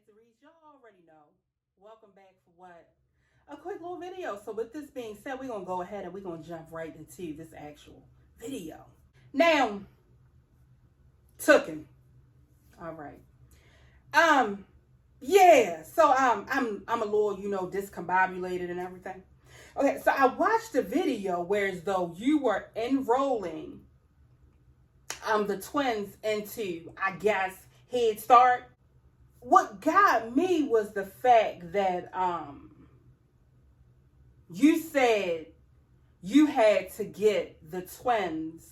it's Reese. Y'all already know. Welcome back for what? A quick little video. So with this being said, we're going to go ahead and we're going to jump right into this actual video. Now, Tooken. All right. Yeah. So I'm a little, discombobulated and everything. Okay, so I watched a video where as though you were enrolling the twins into, I guess, Head Start. What got me was the fact that you said you had to get the twins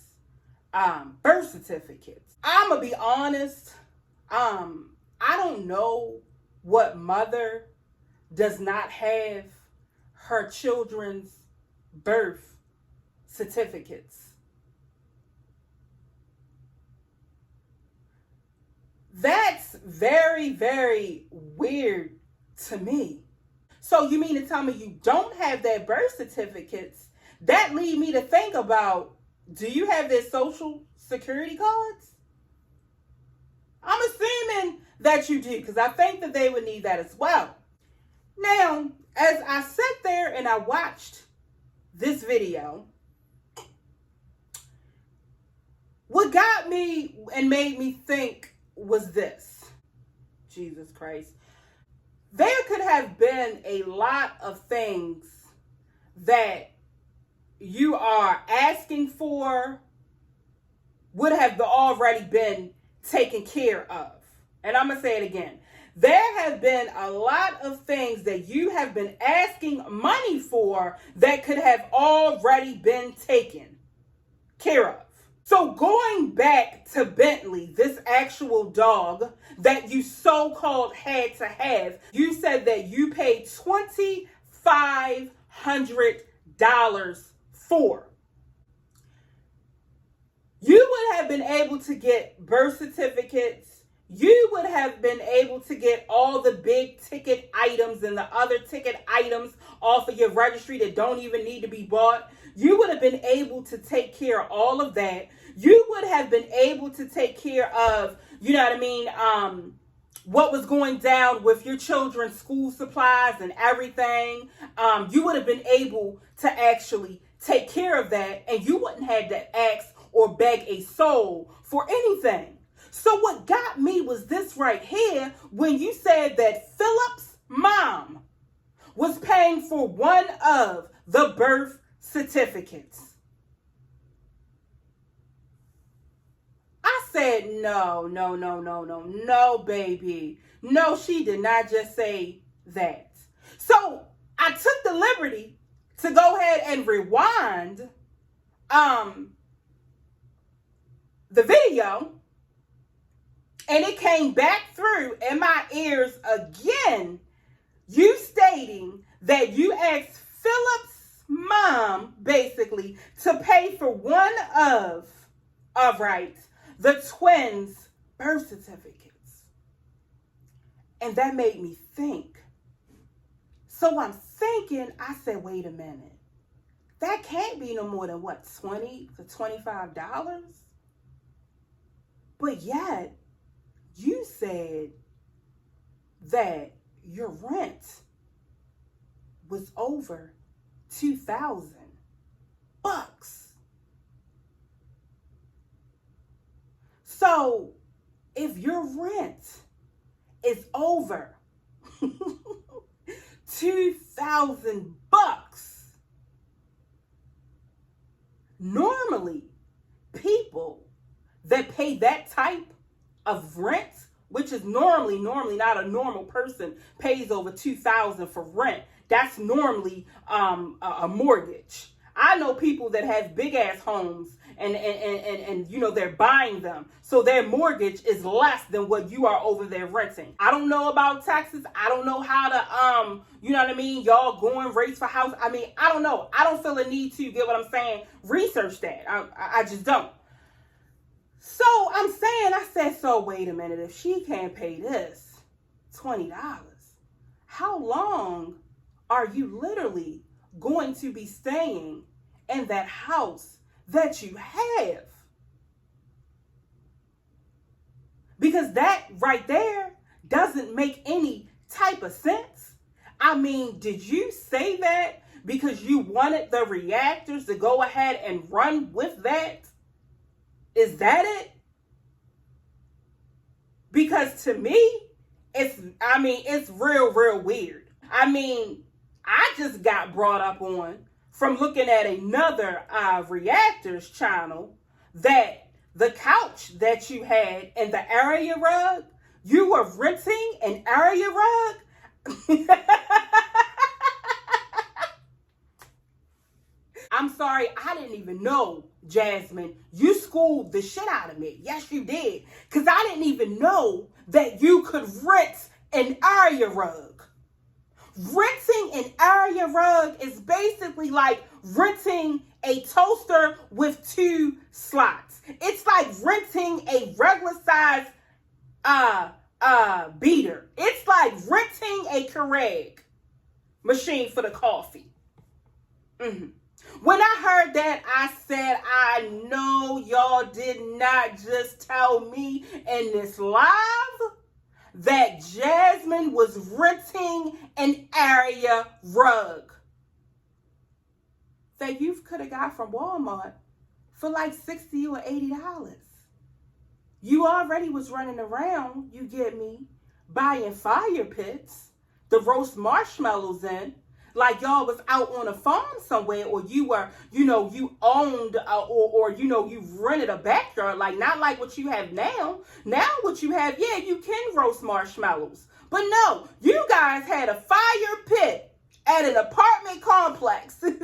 birth certificates. I'm gonna be honest, I don't know what mother does not have her children's birth certificates. That's very, very weird to me. So you mean to tell me you don't have their birth certificates? That lead me to think about, do you have their social security cards? I'm assuming that you do, because I think that they would need that as well. Now, as I sat there and I watched this video, what got me and made me think was this. Jesus Christ. There could have been a lot of things that you are asking for would have already been taken care of. And I'm going to say it again. There have been a lot of things that you have been asking money for that could have already been taken care of. So going back to Bentley, this actual dog that you so-called had to have, you said that you paid $2,500 for. You would have been able to get birth certificates. You would have been able to get all the big ticket items and the other ticket items off of your registry that don't even need to be bought. You would have been able to take care of all of that. You would have been able to take care of, what was going down with your children's school supplies and everything. You would have been able to actually take care of that, and you wouldn't have to ask or beg a soul for anything. So what got me was this right here, when you said that Philip's mom was paying for one of the birth certificates. I said, no, baby. No, she did not just say that. So I took the liberty to go ahead and rewind the video, and it came back through in my ears again, you stating that you asked Philip's mom, basically, to pay for one of the twins' birth certificates. And that made me think. So I'm thinking, I said, wait a minute. That can't be no more than what, $20 to $25? But yet, you said that your rent was over $2,000. So if your rent is over $2,000, normally people that pay that type of rent, which is normally not a normal person pays over $2,000 for rent. That's normally a mortgage. I know people that have big ass homes and they're buying them. So their mortgage is less than what you are over there renting. I don't know about taxes. I don't know how to y'all going rates for house. I don't know. I don't feel a need to, get what I'm saying, research that. I just don't. So I said, so wait a minute, if she can't pay this $20, how long are you literally going to be staying in that house that you have? Because that right there doesn't doesn't make any type of sense. I mean, did you say that because you wanted the reactors to go ahead and run with that? Is that it? Because to me, it's real weird. I mean, I just got brought up on from looking at another reactors channel that the couch that you had and the area rug, you were renting an area rug? I'm sorry, I didn't even know, Jasmine. You schooled the shit out of me. Yes, you did. Because I didn't even know that you could rent an area rug. Renting an area rug is basically like renting a toaster with 2 slots. It's like renting a regular size beater. It's like renting a Keurig machine for the coffee. When I heard that, I said, I know y'all did not just tell me in this live that Jasmine was renting an area rug that you could have got from Walmart for like $60 or $80. You already was running around, you get me, buying fire pits to roast marshmallows in, like y'all was out on a farm somewhere, or you were, you owned, or you rented a backyard, like not like what you have now. Now what you have, yeah, you can roast marshmallows. But no, you guys had a fire pit at an apartment complex in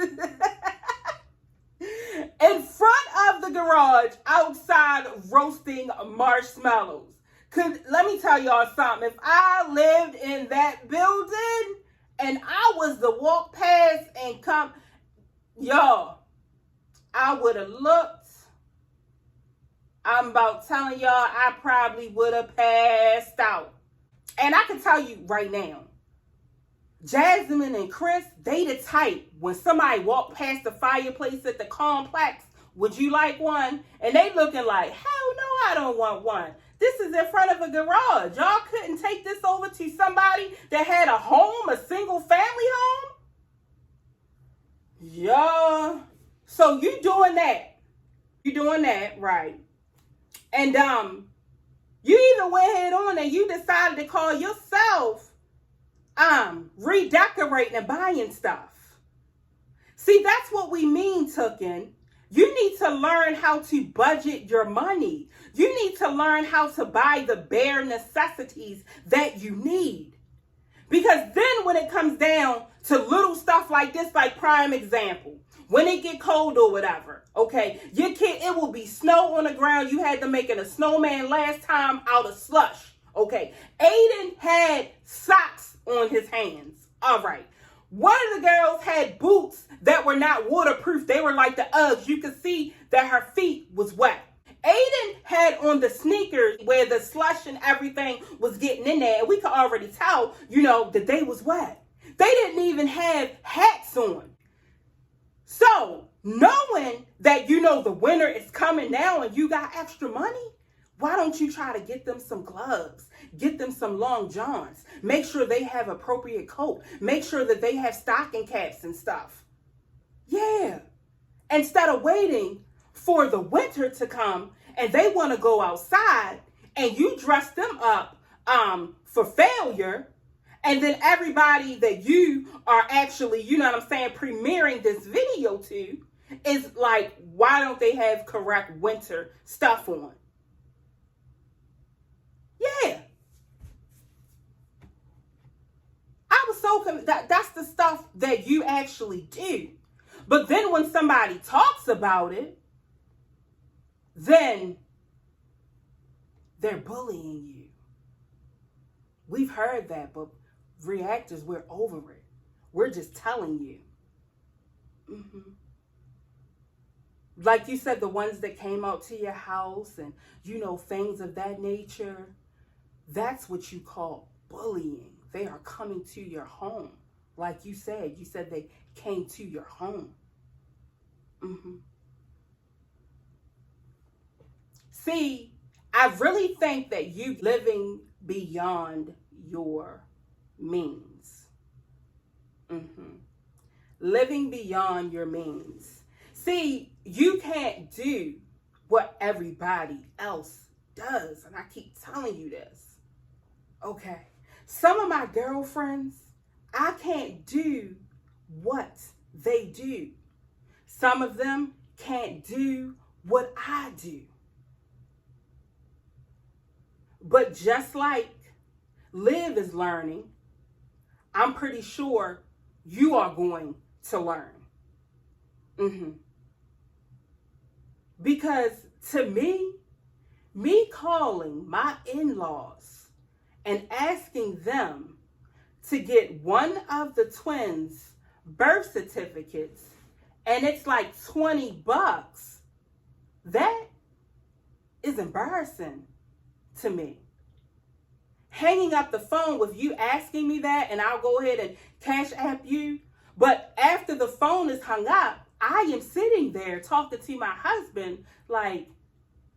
front of the garage outside roasting marshmallows. Let me tell y'all something. If I lived in that building, and I was to walk past and come, y'all, I would have looked. I'm about telling y'all, I probably would have passed out. And I can tell you right now, Jasmine and Chris, they the type, when somebody walk past the fireplace at the complex, would you like one? And they looking like, hell no, I don't want one. This is in front of a garage. Y'all couldn't take this over to somebody that had a home, a single family home? Yeah. So you doing that. You doing that, right. And you even went ahead on and you decided to call yourself redecorating and buying stuff. See, that's what we mean, Tookin. You need to learn how to budget your money. You need to learn how to buy the bare necessities that you need. Because then when it comes down to little stuff like this, like prime example, when it get cold or whatever, okay, your kid, it will be snow on the ground. You had to make it a snowman last time out of slush, okay. Aiden had socks on his hands, all right. One of the girls had boots that were not waterproof. They were like the Uggs. You could see that her feet was wet. Aiden had on the sneakers where the slush and everything was getting in there. And we could already tell, that they was wet. They didn't even have hats on. So, knowing that, the winter is coming now and you got extra money, why don't you try to get them some gloves? Get them some long johns. Make sure they have appropriate coat. Make sure that they have stocking caps and stuff. Yeah. Instead of waiting for the winter to come and they want to go outside and you dress them up for failure, and then everybody that you are actually, premiering this video to is like, why don't they have correct winter stuff on? Yeah. I was so that's the stuff that you actually do. But then when somebody talks about it, then they're bullying you. We've heard that, but reactors, we're over it. We're just telling you. Like you said, the ones that came out to your house and, things of that nature, that's what you call bullying. They are coming to your home. Like you said they came to your home. See, I really think that you living beyond your means. Living beyond your means. See, you can't do what everybody else does. And I keep telling you this. Okay. Some of my girlfriends, I can't do what they do. Some of them can't do what I do. But just like Liv is learning, I'm pretty sure you are going to learn. Because to me calling my in-laws and asking them to get one of the twins' birth certificates, and it's like $20, that is embarrassing to me. Hanging up the phone with you asking me that, and I'll go ahead and cash app you. But after the phone is hung up, I am sitting there talking to my husband like,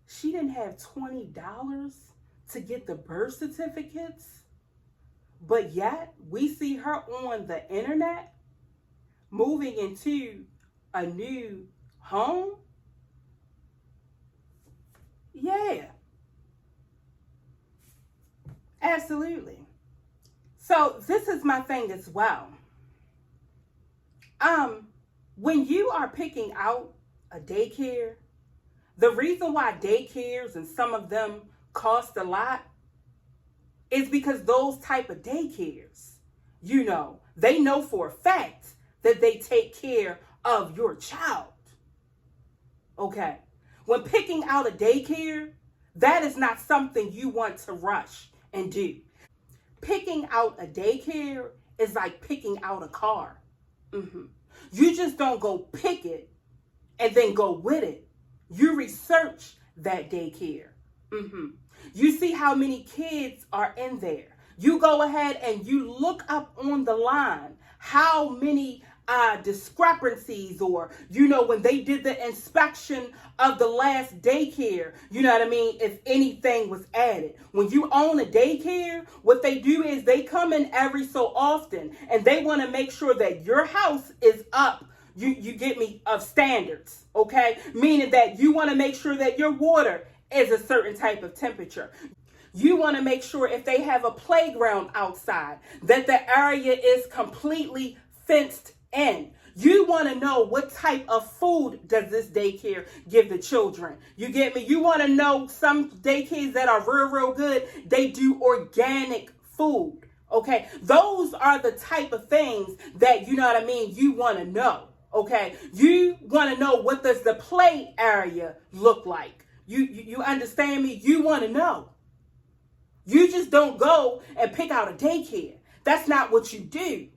she didn't have $20 to get the birth certificates, but yet we see her on the internet moving into a new home. Yeah, absolutely. So this is my thing as well. When you are picking out a daycare, the reason why daycares and some of them cost a lot is because those type of daycares, they know for a fact that they take care of your child. Okay. When picking out a daycare, that is not something you want to rush and do. Picking out a daycare is like picking out a car. You just don't go pick it and then go with it. You research that daycare. You see how many kids are in there. You go ahead and you look up on the line how many discrepancies, or when they did the inspection of the last daycare, if anything was added. When you own a daycare, what they do is they come in every so often and they want to make sure that your house is up, you get me, of standards. Okay, meaning that you want to make sure that your water is a certain type of temperature. You want to make sure if they have a playground outside that the area is completely fenced in. You want to know what type of food does this daycare give the children. You get me? You want to know some daycares that are real good, they do organic food. Okay, those are the type of things that, you want to know. Okay, you want to know, what does the play area look like? You understand me? You want to know. You just don't go and pick out a daycare. That's not what you do.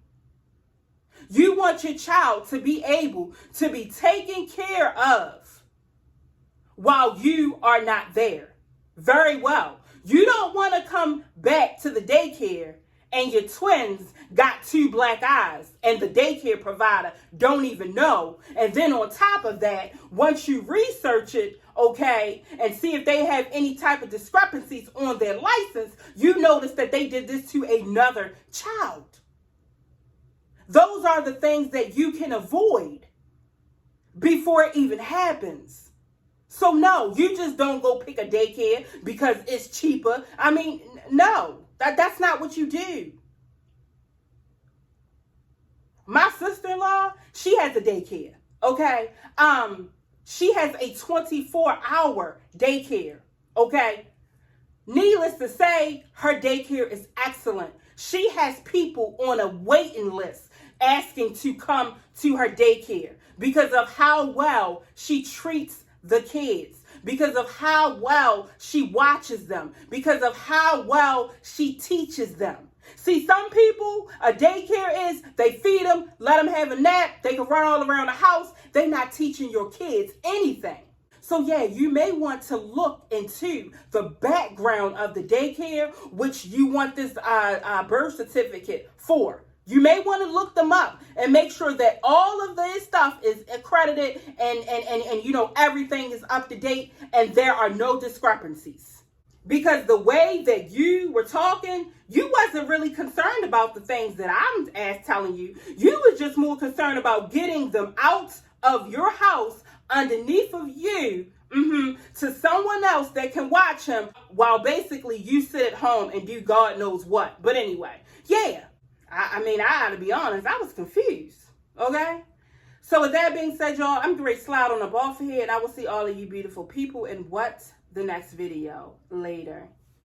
You want your child to be able to be taken care of while you are not there. Very well. You don't want to come back to the daycare and your twins got 2 black eyes and the daycare provider don't even know. And then on top of that, once you research it, okay, and see if they have any type of discrepancies on their license, you notice that they did this to another child. Those are the things that you can avoid before it even happens. So no, you just don't go pick a daycare because it's cheaper. No, that's not what you do. My sister-in-law, she has a daycare, okay? She has a 24-hour daycare, okay? Needless to say, her daycare is excellent. She has people on a waiting list asking to come to her daycare because of how well she treats the kids, because of how well she watches them, because of how well she teaches them. See, some people, a daycare is, they feed them, let them have a nap, they can run all around the house. They're not teaching your kids anything. So yeah, you may want to look into the background of the daycare, which you want this birth certificate for. You may want to look them up and make sure that all of this stuff is accredited and everything is up to date and there are no discrepancies. Because the way that you were talking, you wasn't really concerned about the things that I'm telling you. You was just more concerned about getting them out of your house underneath of you to someone else that can watch him while basically you sit at home and do God knows what. But anyway, yeah. I mean, I gotta be honest, I was confused. Okay? So with that being said, y'all, I'm going to slide on up off of here, and I will see all of you beautiful people in the next video later.